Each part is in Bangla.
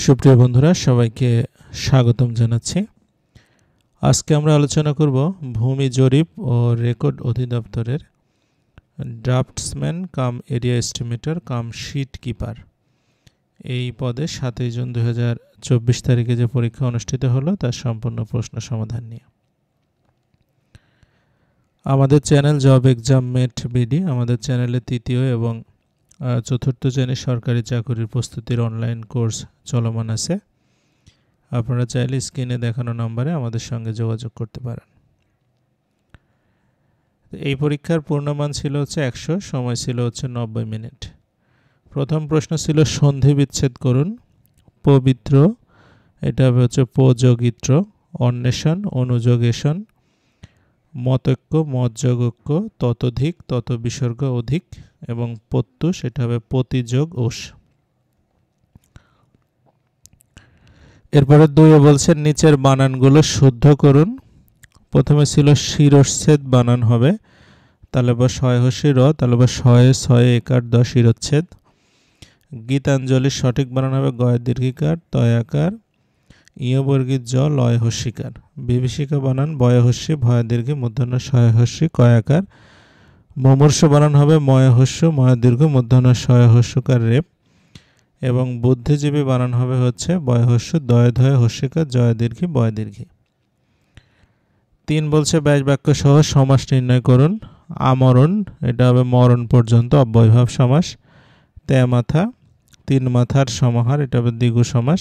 সুপ্রিয় বন্ধুরা সবাইকে স্বাগতম জানাচ্ছি। আজকে আমরা আলোচনা করব ভূমি জরিপ ও রেকর্ড অধিদপ্তরের ড্রাফটসম্যান কাম এরিয়া এস্টিমেটর কাম শিট কিপার এই পদে 7 জুন 2024 তারিখে যে পরীক্ষা অনুষ্ঠিত হলো তার সম্পূর্ণ প্রশ্ন সমাধান নিয়ে আমাদের channel job exam mate BD আমাদের চ্যানেলে তৃতীয় এবং চতুর্থ শ্রেণীর সরকারি চাকরির প্রস্তুতির অনলাইন কোর্স চলমান আছে। আপনারা চাইলে স্ক্রিনে দেখানো নম্বরে আমাদের সঙ্গে যোগাযোগ করতে পারেন। এই পরীক্ষার পূর্ণমান ছিল হচ্ছে 100, সময় ছিল হচ্ছে 90 মিনিট। প্রথম প্রশ্ন ছিল সন্ধি বিচ্ছেদ করুন। পবিত্র, এটা হচ্ছে পযোগিত্র, অন্বেষণ, অনুযোগেশন, মতৈক্য, মতযোগৈক্য, ততোধিক, তত বিসর্গ অধিক এবং প্রত্যুষ, এটা হবে প্রতিযোগ ওষ। এরপরে 2 বলছে নিচের বানানগুলো শুদ্ধ করুন। প্রথমে ছিল শিরচ্ছেদ বানান হবে, তাহলে বা শয় হস্যি র, তাহলে বা শয়ে ছয়ে একার দ শিরচ্ছেদ। গীতাঞ্জলির সঠিক বানান হবে গয় দীর্ঘিকার তয়াকার ইয়বর্গীর জ লয় হস্যিকার। বিভীষিকা বানান বয় হস্যি ভয় দীর্ঘ মূর্ধন্য শয় হস্যি কয়াকার। মুমূর্ষ বানান হবে ময় হস্য ময় দীর্ঘ মূর্ধন্য শয় হস্যকার রেপ। এবং বুদ্ধিজীবী বানান হবে হচ্ছে বয় হস্য দয় ধয় হস্যিকার জয় দীর্ঘি বয় দীর্ঘি। 3 বলছে ব্যাস বাক্য সহ সমাস নির্ণয় করুন। আমরণ, এটা হবে মরণ পর্যন্ত অব্যয়ভাব সমাস। মাথা, 3 মাথার সমাহার, এটা হবে দ্বিগু সমাস।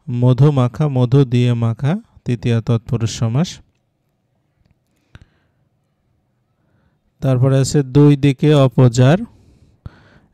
মধু মাখা, মধু দিয়ে মাখা, তৃতীয়া তৎপুরুষ সমাস। তারপরে আছে 2 দিকে অপযার,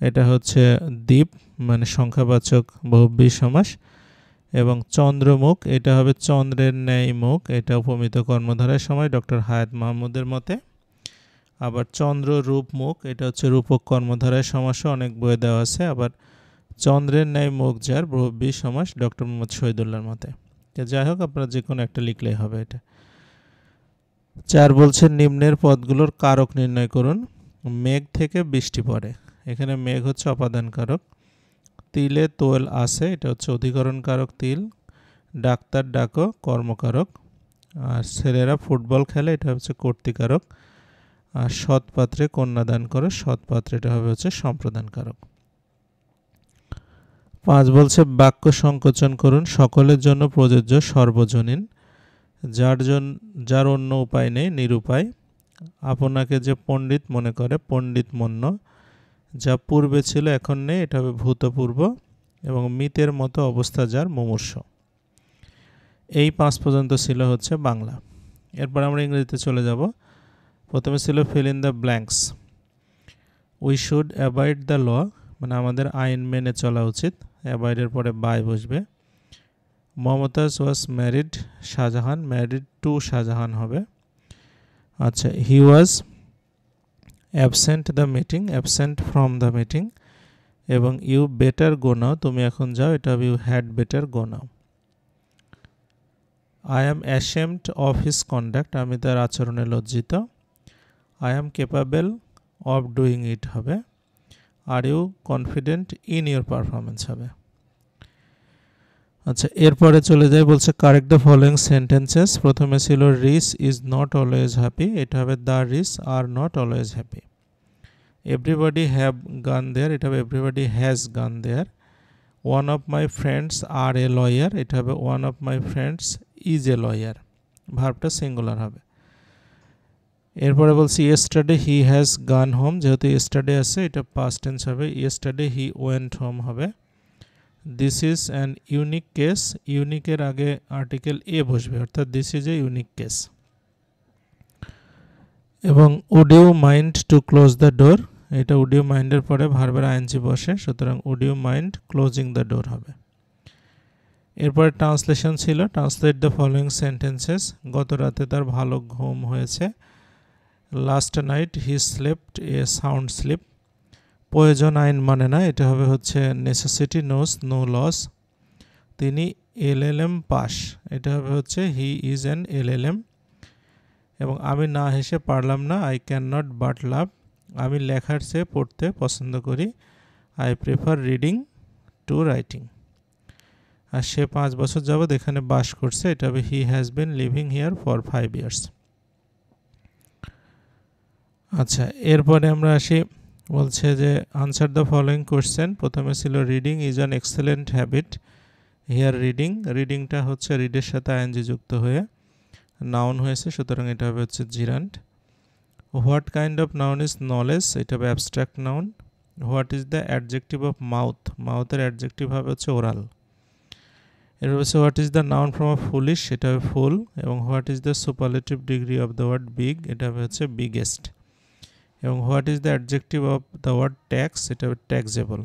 এটা হচ্ছে দ্বীপ মানে সংখ্যাবাচক বহুব্রী সমাস। এবং চন্দ্রমুখ, এটা হবে চন্দ্রের ন্যায় মুখ, এটা উপমিত কর্মধারয় সময় ডক্টর হায়াত মাহমুদের মতে। আবার চন্দ্র রূপ মুখ, এটা হচ্ছে রূপক কর্মধারয় সমাসও অনেক বইয়ে দেওয়া আছে। আবার চন্দ্রের ন্যায় মুখ যার বহুব্রী সমাস ডক্টর মোহাম্মদ শহীদুল্লাহর মতে। যাই হোক, আপনারা যে কোনো একটা লিখলেই হবে এটা। 4 বলছে নিম্নের পদগুলোর কারক নির্ণয় করুন। মেঘ থেকে বৃষ্টি পড়ে, এখানে মেঘ হচ্ছে অপাদান কারক। তিলে তোল আসে, এটা হচ্ছে অধিকরণ কারক তিল। ডাক্তার ডাকো কর্মকারক। আর ছেলেরা ফুটবল খেলে, এটা হচ্ছে কর্তৃকারক। আর সৎ পাত্রে কন্যাদান করো, সৎ পাত্রে, এটা হবে হচ্ছে সম্প্রদান কারক। 5 বলছে বাক্য সংকোচন করুন। সকলের জন্য প্রযোজ্য সর্বজনীন, যার অন্য উপায় নেই নিরুপায়। আপনাকে যে পণ্ডিত মনে করে পণ্ডিত মন্য। যা পূর্বে ছিল এখন নেই, এটা হবে ভূতপূর্ব। এবং মিতের মতো অবস্থা যার মুমূর্ষ। এই 5 পর্যন্ত ছিল হচ্ছে বাংলা। এরপর আমরা ইংরেজিতে চলে যাব। প্রথমে ছিল fill in the blanks. We should avoid the law, মানে আমাদের আইন মেনে চলা উচিত। অ্যাভয়েডের পরে বাই বসবে। Mumtaz was married, Shahjahan married to Shahjahan হবে। আচ্ছা, he was absent the meeting, absent from the meeting. এবং ইউ বেটার গো নাও, তুমি এখন যাও, এটা হবে you had better go now. I am ashamed of his conduct, আমি তার আচরণে লজ্জিত। I am capable of doing it হবে। Are you confident in your performance হবে। আচ্ছা, এরপরে চলে যাই, বলছে কারেক্ট দ্য ফলোয়িং সেন্টেন্সেস। প্রথমে ছিল rich is not always happy, এটা হবে the rich are not always happy. Everybody have gone there, এটা হবে everybody has gone there. One of my friends are a lawyer, এটা হবে one of my friends is a lawyer. ভার্বটা সিঙ্গুলার হবে। এরপরে বলছি yesterday he has gone home, যেহেতু ইয়েস্টারডে আছে এটা পাস্ট টেন্স হবে। ইয়েস্টারডে হি ওয়েন্ট হোম হবে। This is an unique case, ইউনিকের আগে আর্টিকেল এ বসবে, অর্থাৎ this is a unique case. এবং would you mind to close the door, এটা উড ইউ মাইন্ডের পরে ভার্বের আইএনজি বসে, সুতরাং would you mind closing the door হবে। এরপরে ট্রান্সলেশন ছিল ট্রান্সলেট দ্য ফলোয়িং সেন্টেন্সেস। গত রাতে তার ভালো ঘুম হয়েছে। Last night he slept a sound sleep. প্রয়োজন আইন মানে না, এটা হবে হচ্ছে নেসেসিটি নোস নো লস। তিনি এলএলএম পাস, এটা হবে হচ্ছে হি ইজ অ্যান এলএলএম। এবং আমি না হেসে পারলাম না, I can not but laugh, আমি লেখার চেয়ে পড়তে পছন্দ করি। I prefer reading to writing. আর সে 5 বছর যাবত এখানে বাস করছে, এটা হবে he has been living here for 5 years. আচ্ছা, এরপরে আমরা আসি, বলছে যে আনসার দ্য ফলোয়িং কোশ্চেন। প্রথমে ছিল reading is an excellent habit. Here রিডিংটা হচ্ছে রিডের সাথে আইএনজি যুক্ত হয়ে নাউন হয়েছে, সুতরাং এটা হবে হচ্ছে gerund. What kind of noun is knowledge, এটা হবে abstract noun. What is the adjective of mouth, মাউথের অ্যাডজেক্টিভ হবে হচ্ছে ওরাল। এরপর হচ্ছে what is the noun from a foolish, এটা হবে ফুল। এবং what is the superlative degree of the word big, এটা হবে হচ্ছে বিগেস্ট। এবং what is the adjective of the word tax, এটা হবে ট্যাক্সেবল।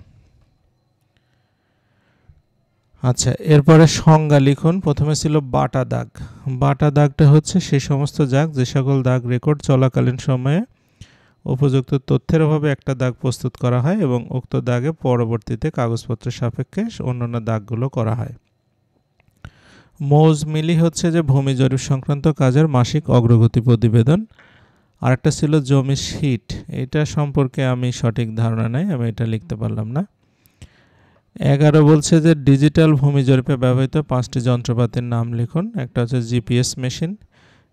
আচ্ছা, এরপরে সংজ্ঞা লিখুন। প্রথমে ছিল বাটা দাগ। বাটা দাগটা হচ্ছে সেই সমস্ত দাগ যে সকল দাগ রেকর্ড চলাকালীন সময়ে উপযুক্ত তথ্যের অভাবে একটা দাগ প্রস্তুত করা হয় এবং উক্ত দাগে পরবর্তীতে কাগজপত্রের সাপেক্ষে অন্যান্য দাগগুলো করা হয়। মৌজমিলি হচ্ছে যে ভূমি জরিপ সংক্রান্ত কাজের মাসিক অগ্রগতি প্রতিবেদন। আরেকটা ছিল জমি শীট, এটা সম্পর্কে আমি সঠিক ধারণা নাই, আমি এটা লিখতে পারলাম না। 11 বলছে যে ডিজিটাল ভূমি জরিপে ব্যবহৃত 5টি যন্ত্রপাতির নাম লিখুন। একটা হচ্ছে GPS machine,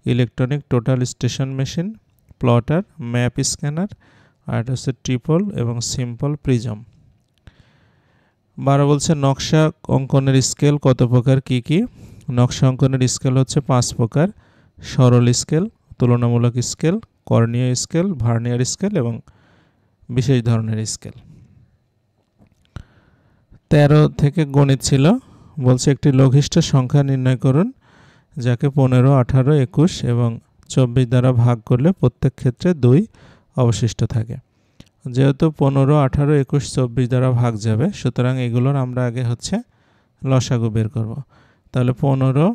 electronic total station machine, plotter, map scanner, আর এটা হচ্ছে ট্রিপল এবং সিম্পল প্রিজম। 12 বলছে নকশা অঙ্কনের স্কেল কত প্রকার, কি কি? নকশা অঙ্কনের স্কেল হচ্ছে 5 প্রকার: সরল স্কেল, তুলনামূলক স্কেল, কর্ণীয় স্কেল, ভার্নিয়ার স্কেল এবং বিশেষ ধরনের স্কেল। 13 থেকে গণিত ছিল, বলছে একটি লঘিষ্ঠ সংখ্যা নির্ণয় করুন যাকে 15, 18, 21 এবং 24 দ্বারা ভাগ করলে প্রত্যেক ক্ষেত্রে 2 অবশিষ্ট থাকে। যেহেতু 15, 18, 21, 24 দ্বারা ভাগ যাবে, সুতরাং এগুলোর আমরা আগে হচ্ছে লসাগু বের করব। তাহলে 15,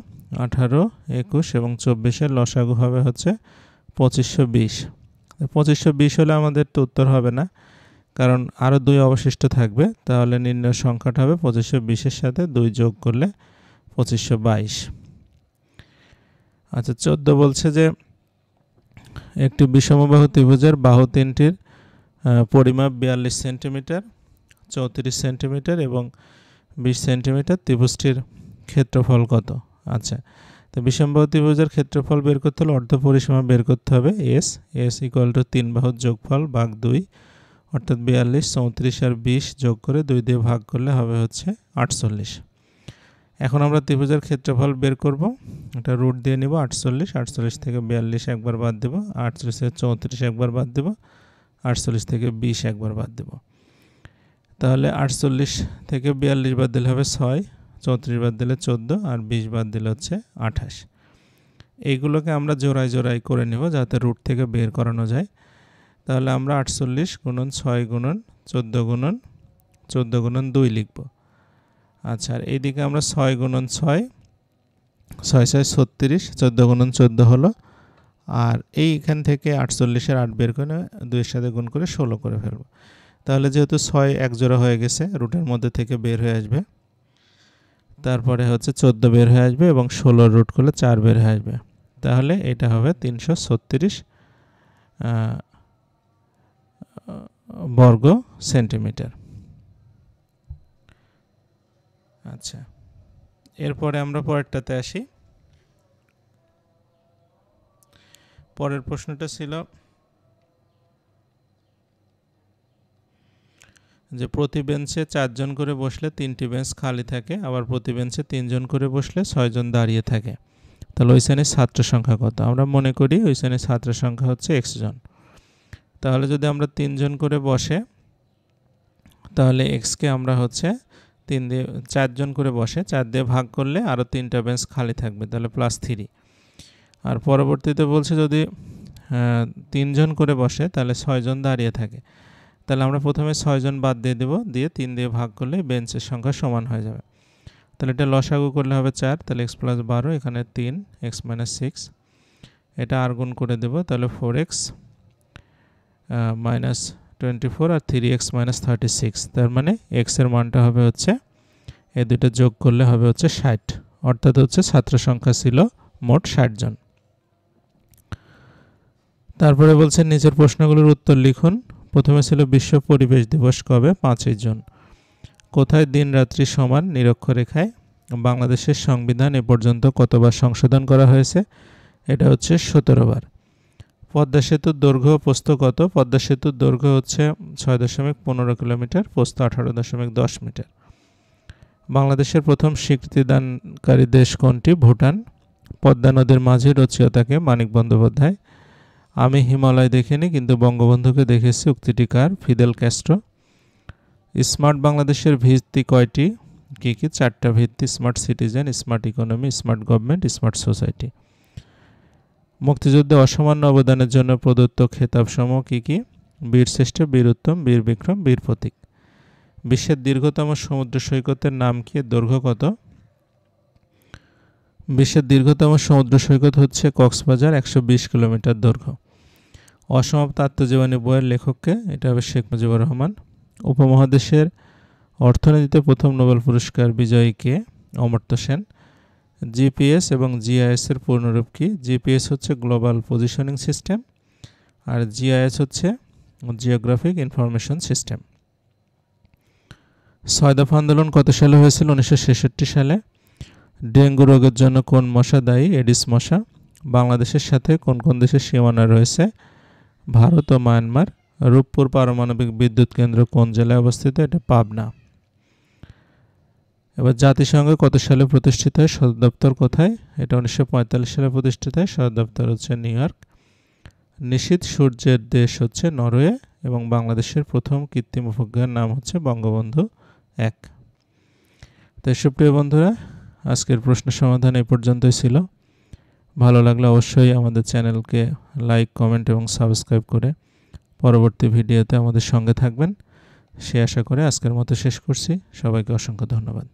18, 21 এবং 24-এর লসাগু হবে হচ্ছে 2520। 2520 হলে আমাদের তো উত্তর হবে না, কারণ আরও 2 অবশিষ্ট থাকবে। তাহলে নির্ণয় সংখ্যাটা হবে 2520-এর সাথে 2 যোগ করলে 2522। আচ্ছা, 14 বলছে যে একটি বিষমবাহু ত্রিভুজের বাহু তিনটির পরিমাপ 42 সেন্টিমিটার, 34 সেন্টিমিটার এবং 20 সেন্টিমিটার। ত্রিভুজটির ক্ষেত্রফল কত? আচ্ছা, তো বিষমবাহু ত্রিভুজের ক্ষেত্রফল বের করতে হলে অর্ধ পরিসীমা বের করতে হবে। এস ইকুয়াল টু 3 বাহুর যোগফল ভাগ 2, অর্থাৎ 42, 34 আর 20 যোগ করে 2 দিয়ে ভাগ করলে হবে হচ্ছে 48। এখন আমরা ত্রিভুজের ক্ষেত্রফল বের করব। এটা রুট দিয়ে নিব 48। 48 থেকে 42 একবার বাদ দেব, 48 থেকে 34 একবার বাদ দেব, 48 থেকে 20 একবার বাদ দেব। তাহলে 48 থেকে 42 বাদ দিলে হবে 6, 34 বাদ দিলে 14 আর 20 বাদ দিলে হচ্ছে 28। এইগুলোকে আমরা জোড়ায় জোড়ায় করে নেব যাতে রুট থেকে বের করানো যায়। তাহলে আমরা 48 গুণন 6 গুণন 14 গুণন 14 গুণন 2 লিখব। আচ্ছা, আর এইদিকে আমরা 6 গুণন 6, 6 6 36, 14 গুণন 14 হলো। আর এইখান থেকে 48-এর 8 বের করে 2-এর সাথে গুণ করে 16 করে ফেলব। তাহলে যেহেতু 6 এক জোড়া হয়ে গেছে, রুটের মধ্যে থেকে বের হয়ে আসবে। তারপরে হচ্ছে 14 বের হয়ে আসবে এবং 16 রুট করলে 4 বের হয়ে আসবে। তাহলে এটা হবে 336 বর্গ সেন্টিমিটার। আচ্ছা, এরপরে আমরা পরেরটাতে আসি। পরের প্রশ্নটা ছিল যে প্রতি বেঞ্চে 4 জন করে বসলে 3টি বেঞ্চ খালি থাকে, আবার প্রতি বেঞ্চে 3 জন করে বসলে 6 জন দাঁড়িয়ে থাকে। তাহলে ওই শ্রেণীর ছাত্র সংখ্যা কত? আমরা মনে করি ওই শ্রেণীর ছাত্র সংখ্যা হচ্ছে x জন। তাহলে যদি আমরা 3 জন করে বসে, তাহলে x কে আমরা হচ্ছে 3 দিয়ে 4 জন করে বসে 4 দিয়ে ভাগ করলে আরও 3টা বেঞ্চ খালি থাকবে, তাহলে +3। আর পরবর্তীতে বলছে যদি 3 জন করে বসে তাহলে 6 জন দাঁড়িয়ে থাকে। তাহলে আমরা প্রথমে 6 জন বাদ দিয়ে দেব, দিয়ে 3 দিয়ে ভাগ করলে বেঞ্চের সংখ্যা সমান হয়ে যাবে। তাহলে এটা লসাগু করলে হবে 4, তাহলে x + 12, এখানে 3, x - 6, এটা আর গুণ করে দেব, তাহলে 4x - 24 আর 3x - 36। তার মানে x এর মানটা হবে হচ্ছে, এই দুটো যোগ করলে হবে হচ্ছে 60, অর্থাৎ হচ্ছে ছাত্র সংখ্যা ছিল মোট 60 জন। তারপরে বলছে নিচের প্রশ্নগুলোর উত্তর লিখুন। প্রথমে ছিল বিশ্ব পরিবেশ দিবস কবে? 5 জুন। কোথায় দিন রাত্রি সমান নিরক্ষরেখায়? বাংলাদেশের সংবিধান এ পর্যন্ত কতবার সংশোধন করা হয়েছে? এটা হচ্ছে 17 বার। পদ্মা সেতুর দৈর্ঘ্য ও প্রস্থ কত? পদ্মা সেতুর দৈর্ঘ্য হচ্ছে 6.15 কিলোমিটার, প্রস্থ 18.10 মিটার। বাংলাদেশের প্রথম স্বীকৃতিদানকারী দেশ কোনটি? ভুটান। পদ্মা নদীর মাঝি রচয়িতাকে? মানিক বন্দ্যোপাধ্যায়। আমি হিমালয় দেখিনি কিন্তু বঙ্গবন্ধুকে দেখেছি উক্তিটি কার? Fidel Castro. স্মার্ট বাংলাদেশের ভিত্তি কয়টি? কী কী? 4টা ভিত্তি: smart citizen, smart economy, smart government, smart society. মুক্তিযুদ্ধে অসামান্য অবদানের জন্য প্রদত্ত খেতাবসমূহ কী কী? বীরশ্রেষ্ঠ, বীর উত্তম, বীর বিক্রম, বীর প্রতীক। বিশ্বের দীর্ঘতম সমুদ্র সৈকতের নাম কি? দৈর্ঘ্য কত? বিশ্বের দীর্ঘতম সমুদ্র সৈকত হচ্ছে কক্সবাজার, 120 কিলোমিটার দৈর্ঘ্য। অসমাপ্ত আত্মজীবনী বইয়ের লেখককে? এটা হবে শেখ মুজিবুর রহমান। উপমহাদেশের অর্থনীতিতে প্রথম নোবেল পুরস্কার বিজয়ী কে? অমর্ত্য সেন। জিপিএস এবং জিআইএস এর পূর্ণরূপ কি? জিপিএস হচ্ছে গ্লোবাল পজিশনিং সিস্টেম, আর জিআইএস হচ্ছে জিওগ্রাফিক ইনফরমেশন সিস্টেম। 6 দফা আন্দোলন কত সালে হয়েছিল? 1966 সালে। ডেঙ্গু রোগের জন্য কোন মশা দায়ী? এডিস মশা। বাংলাদেশের সাথে কোন কোন দেশের সীমানা রয়েছে? ভারত ও মায়ানমার। রূপপুর পারমাণবিক বিদ্যুৎ কেন্দ্র কোন জেলায় অবস্থিত? এটা পাবনা। এবার জাতিসংঘ কত সালে প্রতিষ্ঠিত হয়? সদর দপ্তর কোথায়? এটা 1945 সালে প্রতিষ্ঠিত হয়। সদর দপ্তর হচ্ছে নিউ ইয়র্ক। নিশীথ সূর্যের দেশ হচ্ছে নরওয়ে এবং বাংলাদেশের প্রথম কৃত্রিম উপগ্রহের নাম হচ্ছে বঙ্গবন্ধু 1। তো সুপ্রিয় বন্ধুরা, আজকের প্রশ্ন সমাধান এই পর্যন্তই ছিল। ভালো লাগলে অবশ্যই আমাদের চ্যানেলকে লাইক, কমেন্ট এবং সাবস্ক্রাইব করে পরবর্তী ভিডিওতে আমাদের সঙ্গে থাকবেন সে আশা করে আজকের মতো শেষ করছি। সবাইকে অসংখ্য ধন্যবাদ।